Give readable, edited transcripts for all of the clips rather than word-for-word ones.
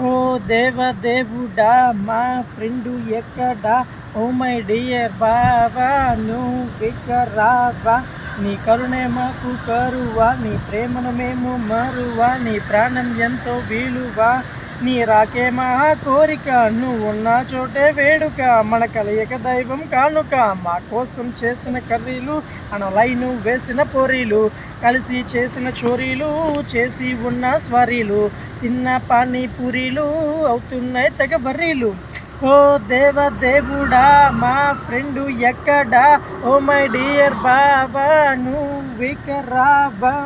ఓ దేవుడా మా ఫ్రెండు ఎక్కడా, ఓ మై డియర్ బావా నువ్విక రావా, నీ కరుణే మాకు కరువా, నీ ప్రేమను మేము మరువా, నీ ప్రాణం ఎంతో విలువ, నీ రాకే మా కోరిక, నువ్వు ఉన్న చోటే వేడుక, మన కలయిక దైవం కానుక, మా కోసం చేసిన కర్రీలు, అనలైను వేసిన పొరీలు, కలిసి చేసిన చోరీలు, చేసి ఉన్న స్వారీలు, తిన్న పానీపూరీలు అవుతున్నాయి తెగ బర్రీలు. ఓ దేవుడా మా ఫ్రెండు ఎక్కడా, ఓ మై డియర్ బాబా నువ్విక రావా,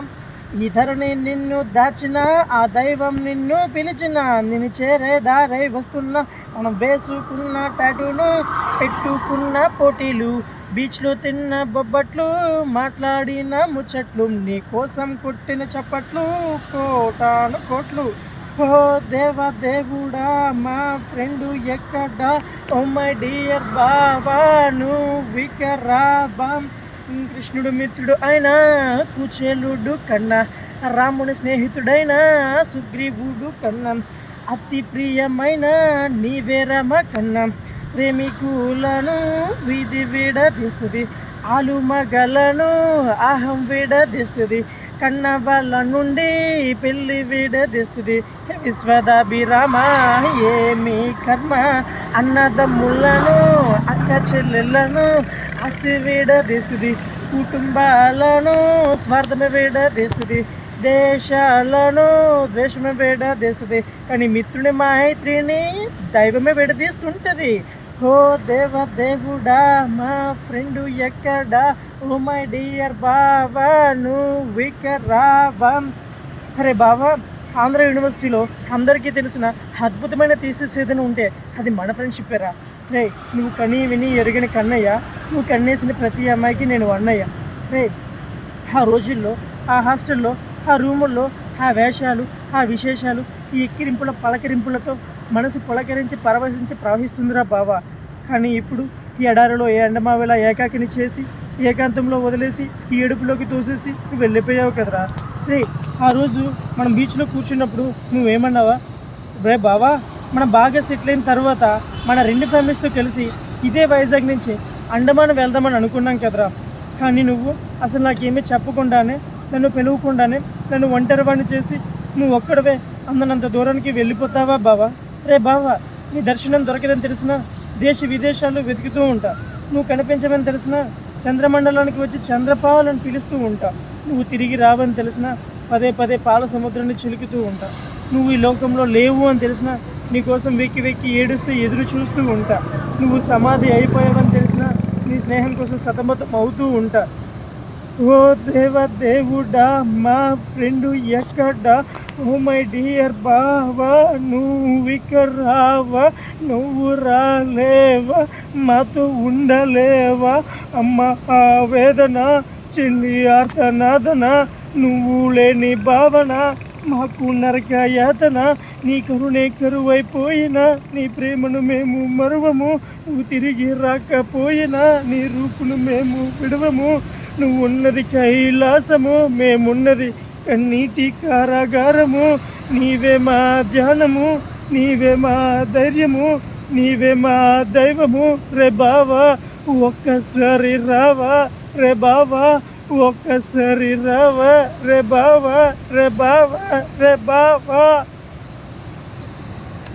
ఈ ధరణి నిన్ను దాచిన, ఆ దైవం నిన్ను పిలిచిన, నిన్ను చేరే దారై వస్తున్నా, మనం వేసుకున్న టాటూలు, పెట్టుకున్న పోటీలు, బీచ్లో తిన్న బొబ్బట్లు, మాట్లాడిన ముచ్చట్లు, నీ కోసం కొట్టిన చప్పట్లు కోటాను కోట్లు. ఓ దేవుడా మా ఫ్రెండు ఎక్కడా, ఓ మై డియర్ బాబా నువ్విక రావా, కృష్ణుడు మిత్రుడు అయినా కుచేలుడు కన్నా, రాముని స్నేహితుడైన సుగ్రీవుడు కన్నా, అతి ప్రియమైన నీవే రమ కన్నా, ప్రేమికులను వీధి విడదీస్తుంది, ఆలు మగలను అహం విడదీస్తుంది, కన్న వాళ్ళ నుండి పెళ్ళి విడదీస్తుంది, విశ్వదాభిరామ ఏమి కర్మ, అన్నదమ్ములను అక్క చెల్లెళ్ళను ఆస్తి విడదీస్తుంది, కుటుంబాలను స్వార్థమే విడదీస్తుంది, దేశాలను ద్వేషమే విడదీస్తుంది, కానీ మిత్రుని మైత్రిని దైవమే విడదీస్తుంటుంది. ఓ దేవుడా మా ఫ్రెండు ఎక్కడా, ఓ మై డియర్ బావా నువ్విక రావా. అరే బావా, ఆంధ్ర యూనివర్సిటీలో అందరికీ తెలిసిన అద్భుతమైన థీసిస్ ఏదైనా ఉంటే అది మన ఫ్రెండ్షిప్పేరా. రే, నువ్వు కనీ విని ఎరిగిన కన్నయ్య, నువ్వు కన్నేసిన ప్రతి అమ్మాయికి నేను అన్నయ్య. రే, ఆ రోజుల్లో, ఆ హాస్టల్లో, ఆ రూముల్లో, ఆ వేషాలు, ఆ విశేషాలు, ఈ ఎక్కిరింపుల పలకరింపులతో మనసు పులకరించి పరవశించి ప్రవహిస్తుందిరా బావా. కానీ ఇప్పుడు ఈ ఎడారిలో ఏ ఎండమావేలా ఏకాకిని చేసి, ఏకాంతంలో వదిలేసి, ఈ ఏడుపులోకి తోసేసి నువ్వు వెళ్ళిపోయావు కదరా. రే, ఆ రోజు మనం బీచ్లో కూర్చున్నప్పుడు నువ్వేమన్నావా, రే బావా మనం బాగా సెటిల్ అయిన తర్వాత మన రెండు ఫ్యామిలీస్తో కలిసి ఇదే వైజాగ్ నుంచి అండమాన్ వెళ్దామని అనుకున్నాం కదరా. కానీ నువ్వు అసలు నాకేమీ చెప్పకుండానే, నన్ను పిలవకుండానే, నన్ను ఒంటరివాడిని చేసి నువ్వు ఒక్కడవే అందనంత దూరానికి వెళ్ళిపోతావా బావా. రే బావా, నీ దర్శనం దొరకదని తెలిసినా దేశ విదేశాల్లో వెతుకుతూ ఉంటా, నువ్వు కనిపించమని తెలిసినా చంద్రమండలానికి వచ్చి చంద్రపాలని పిలుస్తూ ఉంటా, నువ్వు తిరిగి రావని తెలిసినా పదే పదే పాల సముద్రాన్ని చిలుకుతూ ఉంటా, నువ్వు ఈ లోకంలో లేవు అని తెలిసినా నీకోసం వెక్కి వెక్కి ఏడుస్తూ ఎదురు చూస్తూ ఉంటా, నువ్వు సమాధి అయిపోయావని తెలిసినా నీ స్నేహం కోసం సతమతం అవుతూ ఉంటా. ఓ దేవుడా మా ఫ్రెండు ఎక్కడా, ఓ మై డియర్ బావా నువ్విక రావా, నువ్వు రాలేవా, మాతో ఉండలేవా, అమ్మ ఆవేదన, చెల్లి ఆర్తనాదన, నువ్వు లేని భావన మాకు నరక యాతన, నీ కరుణే కరువైపోయినా నీ ప్రేమను మేము మరువము, నువ్వు తిరిగి రాకపోయినా నీ రూపును మేము విడవము, నువ్వు ఉన్నది కైలాసము, మేమున్నది కన్నీటి కారాగారము, నీవే మా ధ్యానము, నీవే మా ధైర్యము, నీవే మా దైవము. రే బావా ఒక్కసారి రావా, రే బావా ఒక్కసారి రావా, రే బావా, రే బావా, రే బావా.